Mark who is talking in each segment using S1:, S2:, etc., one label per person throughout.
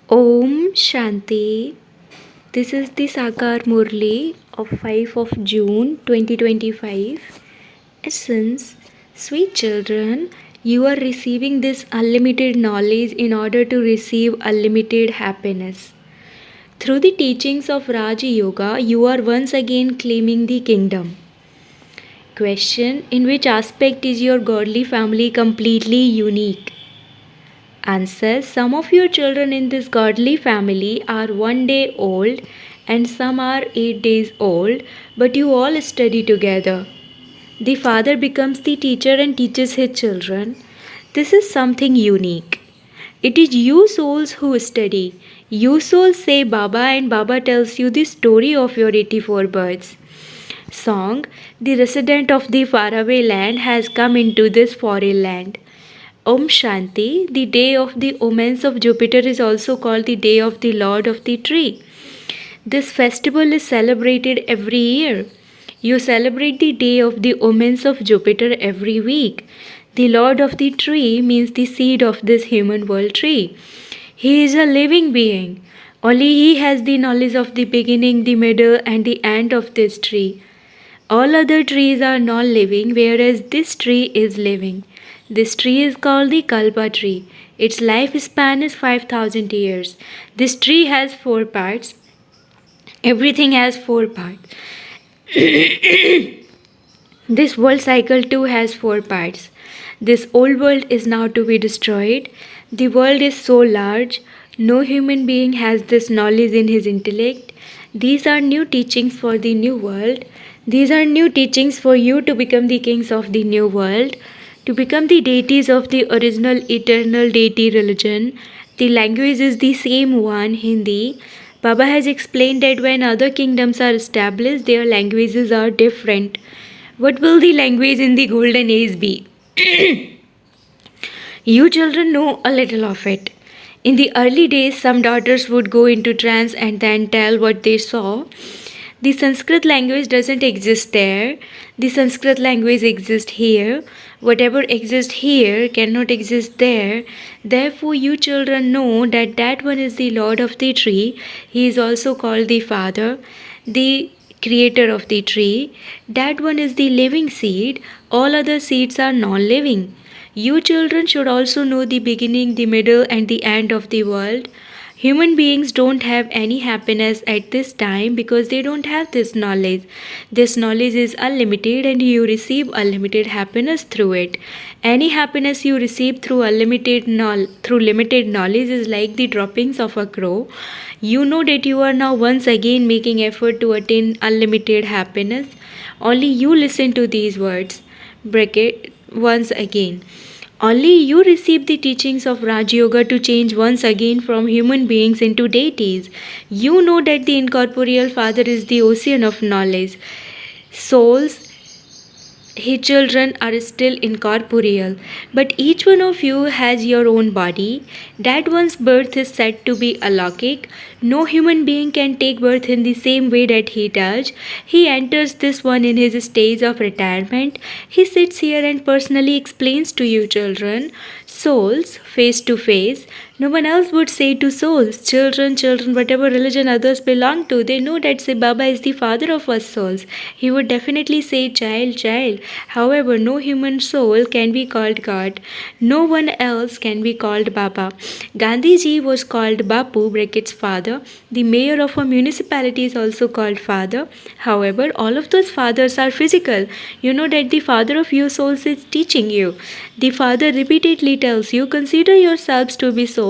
S1: Om Shanti. This is the Sakar Murli of 5 of June 2025. Essence, sweet children, you are receiving this unlimited knowledge in order to receive unlimited happiness. Through the teachings of Raja Yoga, you are once again claiming the kingdom. Question: in which aspect is your godly family completely unique? Answer: some of your children in this godly family are 1 day old and some are 8 days old, but you all study together. The father becomes the teacher and teaches his children. This is something unique. It is you souls who study. You souls say Baba and Baba tells you the story of your 84 births. Song: the resident of the faraway land has come into this foreign land. Om Shanti, the day of the omens of Jupiter is also called the day of the Lord of the Tree. This festival is celebrated every year. You celebrate the day of the omens of Jupiter every week. The Lord of the Tree means the seed of this human world tree. He is a living being. Only He has the knowledge of the beginning, the middle, and the end of this tree. All other trees are non living, whereas this tree is living. This tree is called the Kalpa tree. Its lifespan is 5,000 years. This tree has 4 parts. Everything has 4 parts. This world cycle too has 4 parts. This old world is now to be destroyed. The world is so large, no human being has this knowledge in his intellect. These are new teachings for the new world. These are new teachings for you to become the kings of the new world, to become the deities of the original eternal deity religion. The language is the same one, Hindi. Baba has explained that when other kingdoms are established, their languages are different. What will the language in the golden age be? You children know a little of it. In the early days, some daughters would go into trance and then tell what they saw. The Sanskrit language doesn't exist there. The Sanskrit language exists here. Whatever exists here cannot exist there. Therefore, you children know that that one is the Lord of the tree. He is also called the Father, the creator of the tree. That one is the living seed. All other seeds are non living. You children should also know the beginning, the middle, and the end of the world. Human beings don't have any happiness at this time because they don't have this knowledge. This knowledge is unlimited and you receive unlimited happiness through it. Any happiness you receive through limited knowledge is like the droppings of a crow. You know that you are now once again making effort to attain unlimited happiness. Only you listen to these words. Bracket once again. Only you receive the teachings of Raj Yoga to change once again from human beings into deities. You know that the incorporeal Father is the ocean of knowledge. Souls, his children are still incorporeal, but each one of you has your own body. That one's birth is said to be alaukic. No human being can take birth in the same way that he does. He enters this one in his stage of retirement. He sits here and personally explains to you children, souls, face to face. No one else would say to souls, children, children, whatever religion others belong to, they know that Sai Baba is the father of us souls. He would definitely say child, child. However, no human soul can be called God. No one else can be called Baba. Gandhi ji was called Bapu, brackets father. The mayor of a municipality is also called father. However, all of those fathers are physical. You know that the father of your souls is teaching you. The father repeatedly tells you, consider yourselves to be souls.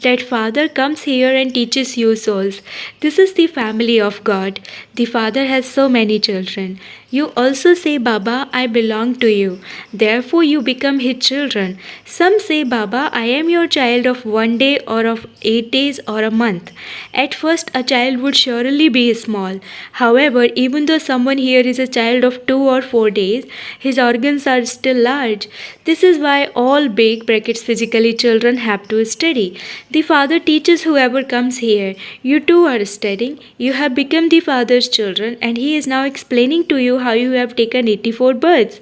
S1: That father comes here and teaches you souls. This is the family of God. The father has so many children. You also say, Baba, I belong to you. Therefore, you become his children. Some say, Baba, I am your child of 1 day or of 8 days or a month. At first, a child would surely be small. However, even though someone here is a child of 2 or 4 days, his organs are still large. This is why all big brackets physically children have to study. The father teaches whoever comes here. You too are studying. You have become the father's children and he is now explaining to you how you have taken 84 births.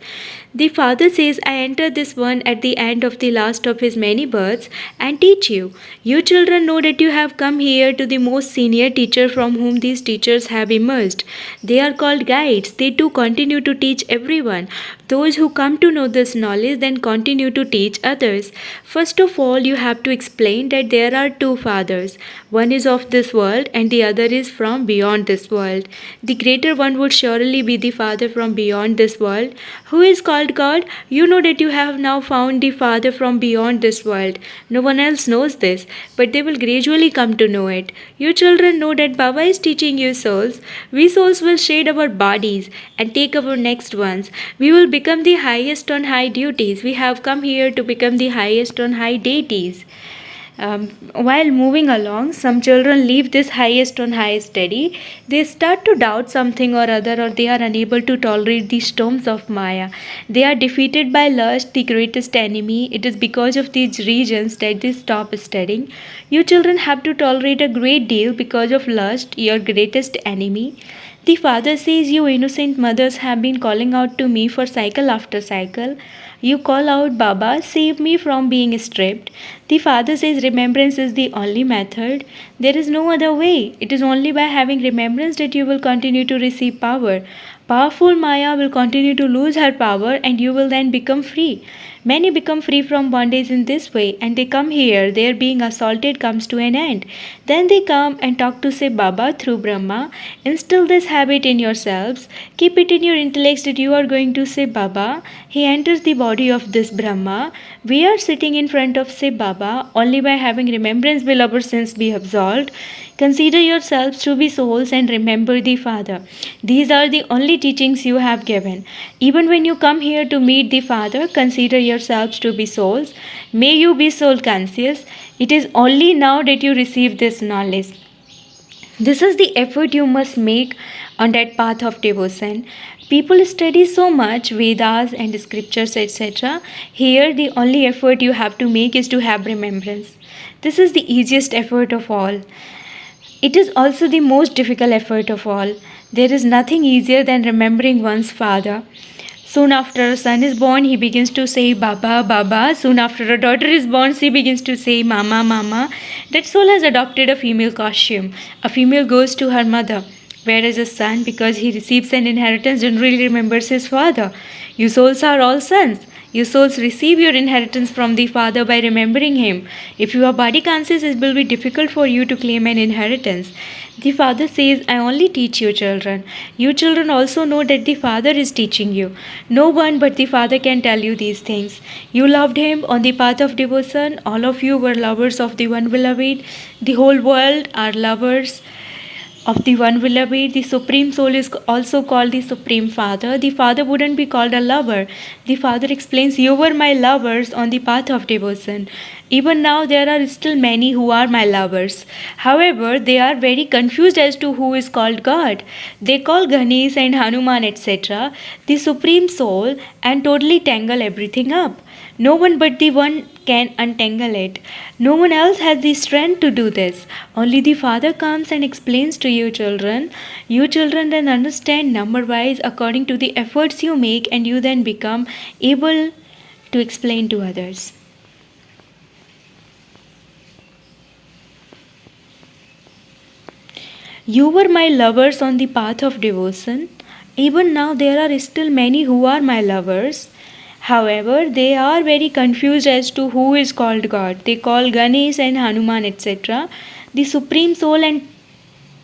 S1: The father says, I enter this one at the end of the last of his many births and teach you. You children know that you have come here to the most senior teacher from whom these teachers have emerged. They are called guides. They too continue to teach everyone. Those who come to know this knowledge then continue to teach others. First of all, you have to explain that there are two fathers. One is of this world and the other is from beyond this world. The greater one would surely be the father from beyond this world. Who is called God? You know that you have now found the father from beyond this world. No one else knows this, but they will gradually come to know it. You children know that Baba is teaching you souls. We souls will shade our bodies and take our next ones. We will become the highest on high duties. We have come here to become the highest on high deities. While moving along, some children leave this highest on high study. They start to doubt something or other, or they are unable to tolerate the storms of Maya. They are defeated by lust, the greatest enemy. It is because of these reasons that they stop studying. You children have to tolerate a great deal because of lust, your greatest enemy. The father says, you innocent mothers have been calling out to me for cycle after cycle. You call out, Baba, save me from being stripped. The father says, remembrance is the only method. There is no other way. It is only by having remembrance that you will continue to receive power. Powerful Maya will continue to lose her power and you will then become free. Many become free from bondage in this way and they come here. Their being assaulted comes to an end. Then they come and talk to say Baba through Brahma. Instill this habit in yourselves. Keep it in your intellects that you are going to say Baba. He enters the body of this Brahma. We are sitting in front of say Baba. Only by having remembrance will our sins be absolved. Consider yourselves to be souls and remember the Father. These are the only teachings you have given. Even when you come here to meet the Father, consider yourselves to be souls. May you be soul conscious. It is only now that you receive this knowledge. This is the effort you must make on that path of devotion. People study so much Vedas and scriptures, etc. Here, the only effort you have to make is to have remembrance. This is the easiest effort of all. It is also the most difficult effort of all. There is nothing easier than remembering one's father. Soon after a son is born, he begins to say Baba, Baba. Soon after a daughter is born, she begins to say Mama, Mama. That soul has adopted a female costume. A female goes to her mother, whereas a son, because he receives an inheritance, generally remembers his father. You souls are all sons. You souls receive your inheritance from the Father by remembering Him. If you are body conscious, it will be difficult for you to claim an inheritance. The Father says, I only teach you children. You children also know that the Father is teaching you. No one but the Father can tell you these things. You loved Him on the path of devotion. All of you were lovers of the One Beloved. The whole world are lovers of the One Beloved. The Supreme Soul is also called the Supreme Father. The Father wouldn't be called a lover. The Father explains, you were my lovers on the path of devotion. Even now there are still many who are my lovers. However, they are very confused as to who is called God. They call Ganesh and Hanuman, etc. the Supreme Soul and totally tangle everything up. No one but the One can untangle it. No one else has the strength to do this. Only the Father comes and explains to you children. You children then understand number-wise according to the efforts you make and you then become able to explain to others. You were my lovers on the path of devotion. Even now there are still many who are my lovers. However, they are very confused as to who is called God. They call Ganesh and Hanuman, etc. the Supreme Soul and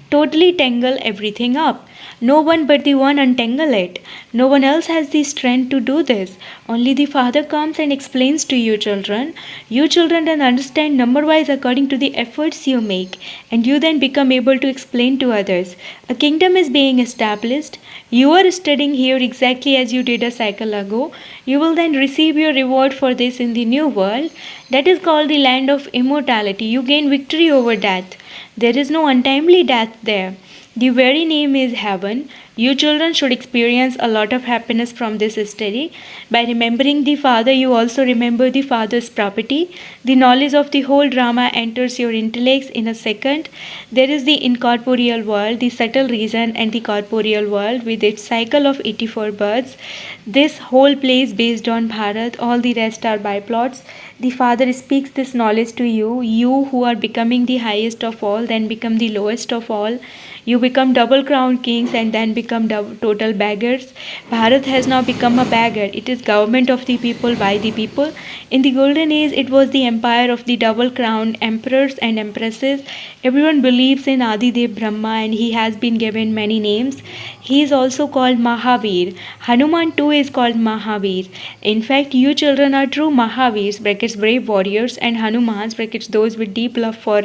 S1: totally tangle everything up. No one but the One untangle it. No one else has the strength to do this. Only the Father comes and explains to you children. You children then understand number-wise according to the efforts you make, and you then become able to explain to others. A kingdom is being established. You are studying here exactly as you did a cycle ago. You will then receive your reward for this in the new world. That is called the land of immortality. You gain victory over death. There is no untimely death there. The very name is heaven. You children should experience a lot of happiness from this study. By remembering the father, you also remember the father's property. The knowledge of the whole drama enters your intellects in a second. There is the incorporeal world, the subtle reason, and the corporeal world with its cycle of 84 births. This whole play is based on Bharat, all the rest are byplots. The Father speaks this knowledge to you, you who are becoming the highest of all, then become the lowest of all. You become double crowned kings and then become total beggars. Bharat has now become a beggar. It is government of the people by the people. In the golden age, it was the empire of the double crowned emperors and empresses. Everyone believes in Adidev Brahma and he has been given many names. He is also called Mahavir. Hanuman too is called Mahavir. In fact, you children are true Mahavirs, brackets brave warriors, and Hanumans, brackets those with deep love for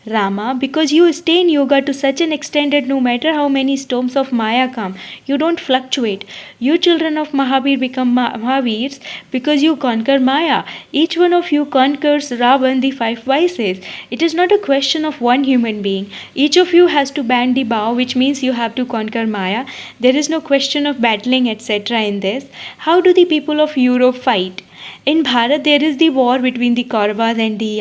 S1: Rama, because you stay in yoga to such an extent that no matter how many storms of Maya come, you don't fluctuate. You children of Mahavir become Mahavirs because you conquer Maya. Each one of you conquers Ravan, the five vices. It is not a question of one human being. Each of you has to bend the bow, which means you have to conquer Maya. There is no question of battling, etc. in this. How do the people of Europe fight? In Bharat, there is the war between the Kauravas and the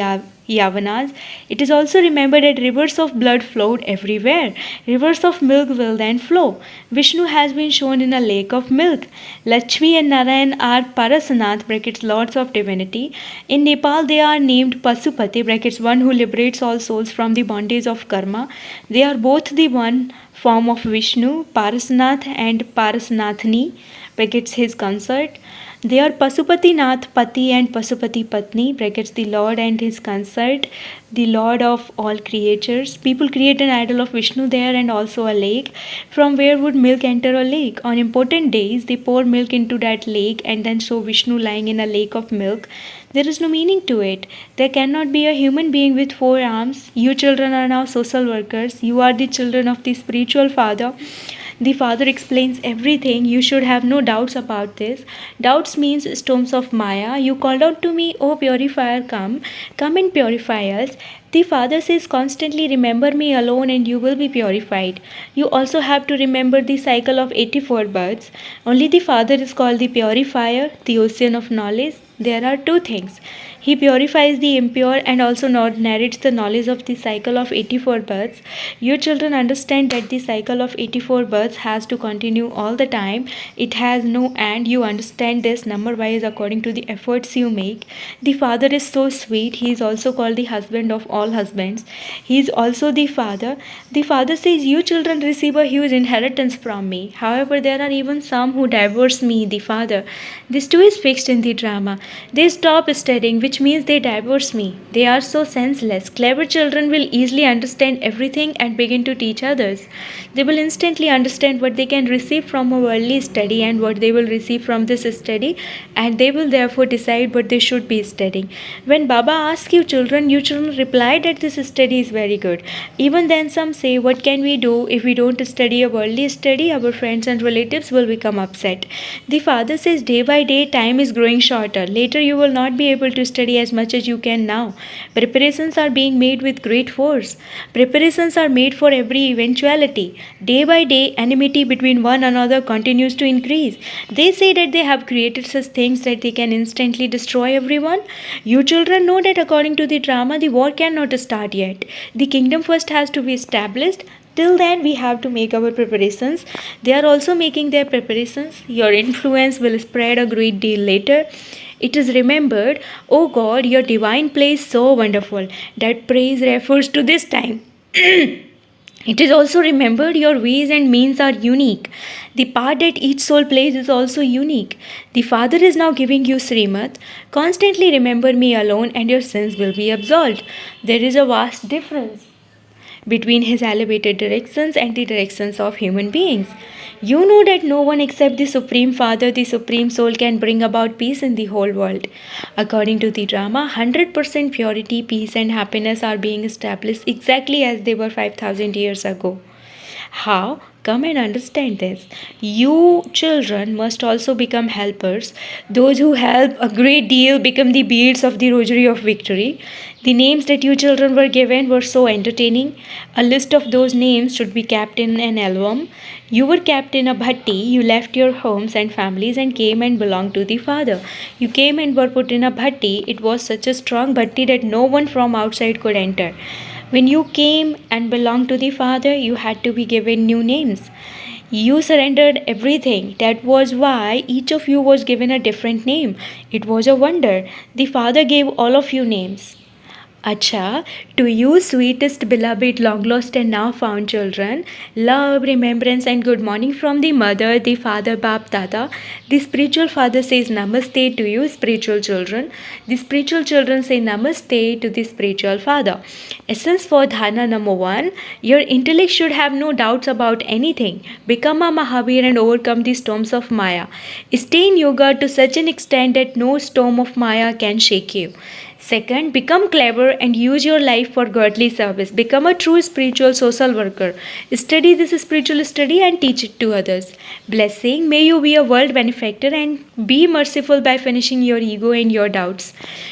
S1: Yavanas. It is also remembered that rivers of blood flowed everywhere. Rivers of milk will then flow. Vishnu has been shown in a lake of milk. Lakshmi and Narayan are Parasanath, brackets lords of divinity. In Nepal, they are named Pasupati, brackets one who liberates all souls from the bondage of karma. They are both the one form of Vishnu, Parasanath and Parasanathini, brackets his consort. They are Pasupati Nath Pati and Pasupati Patni, brackets the Lord and his consort, the Lord of all creatures. People create an idol of Vishnu there and also a lake. From where would milk enter a lake? On important days, they pour milk into that lake and then show Vishnu lying in a lake of milk. There is no meaning to it. There cannot be a human being with four arms. You children are now social workers. You are the children of the spiritual father. The Father explains everything. You should have no doubts about this. Doubts means storms of Maya. You called out to me, O purifier, come. Come and purify us. The Father says constantly, remember me alone and you will be purified. You also have to remember the cycle of 84 births. Only the Father is called the purifier, the ocean of knowledge. There are two things. He purifies the impure and also narrates the knowledge of the cycle of 84 births. You children understand that the cycle of 84 births has to continue all the time. It has no end. You understand this number wise according to the efforts you make. The Father is so sweet. He is also called the husband of all husbands. He is also the Father. The Father says, you children receive a huge inheritance from me. However, there are even some who divorce me, the Father. This too is fixed in the drama. They stop studying, which means they divorce me. They are so senseless. Clever children will easily understand everything and begin to teach others. They will instantly understand what they can receive from a worldly study and what they will receive from this study, and they will therefore decide what they should be studying. When Baba asks you children reply that this study is very good. Even then some say, what can we do if we don't study a worldly study? Our friends and relatives will become upset. The Father says, day by day time is growing shorter. Later you will not be able to study as much as you can now. Preparations are being made with great force. Preparations are made for every eventuality. Day by day, enmity between one another continues to increase. They say that they have created such things that they can instantly destroy everyone. You children know that according to the drama, the war cannot start yet. The kingdom first has to be established. Till then, we have to make our preparations. They are also making their preparations. Your influence will spread a great deal later. It is remembered, O God, your divine play is so wonderful. That praise refers to this time. It is also remembered your ways and means are unique. The part that each soul plays is also unique. The Father is now giving you Srimad. Constantly remember me alone and your sins will be absolved. There is a vast difference between his elevated directions and the directions of human beings. You know that no one except the Supreme Father, the Supreme Soul, can bring about peace in the whole world. According to the drama, 100% purity, peace, and happiness are being established exactly as they were 5,000 years ago. How? come and understand this. You children must also become helpers. Those who help a great deal become the beads of the rosary of victory. The names that you children were given were so entertaining. A list of those names should be kept in an album. You were kept in a bhatti. You left your homes and families and came and belonged to the Father. You came and were put in a bhatti. It was such a strong bhatti that no one from outside could enter. When you came and belonged to the Father, you had to be given new names. You surrendered everything. That was why each of you was given a different name. It was a wonder. The Father gave all of you names. Acha, to you, sweetest, beloved, long lost, and now found children, love, remembrance, and good morning from the mother, the father, Bap Dada. The spiritual father says Namaste to you, spiritual children. The spiritual children say Namaste to the spiritual father. Essence for Dharna number 1: your intellect should have no doubts about anything. Become a Mahavir and overcome the storms of Maya. Stay in yoga to such an extent that no storm of Maya can shake you. Second, become clever and use your life for godly service. Become a true spiritual social worker. Study this spiritual study and teach it to others. Blessing, may you be a world benefactor and be merciful by finishing your ego and your doubts.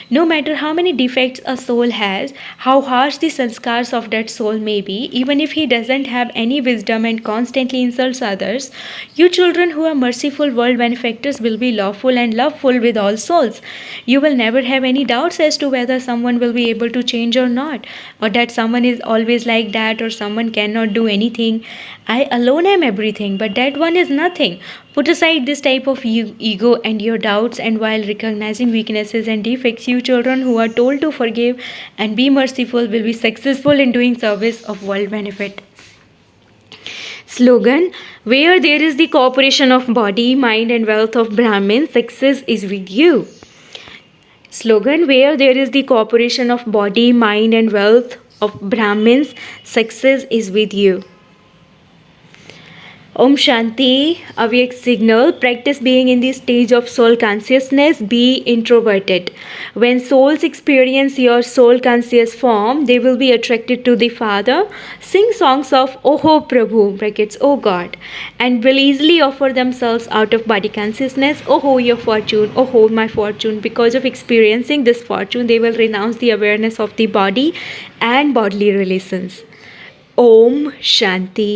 S1: No matter how many defects a soul has, how harsh the sanskars of that soul may be, even if he doesn't have any wisdom and constantly insults others, you children who are merciful world benefactors will be lawful and loveful with all souls. You will never have any doubts as to whether someone will be able to change or not, or that someone is always like that, or someone cannot do anything. I alone am everything, but that one is nothing. Put aside this type of ego and your doubts, and while recognizing weaknesses and defects, you children who are told to forgive and be merciful will be successful in doing service of world benefit. Slogan: where there is the cooperation of body, mind, and wealth of Brahmin, success is with you. Slogan: where there is the cooperation of body, mind, and wealth of Brahmins, success is with you. Om Shanti, awake signal. Practice being in the stage of soul consciousness. Be introverted. When souls experience your soul conscious form, they will be attracted to the Father. Sing songs of Oho Prabhu, brackets, O God, and will easily offer themselves out of body consciousness. Oho, your fortune. Oho, my fortune. Because of experiencing this fortune, they will renounce the awareness of the body and bodily relations. Om Shanti.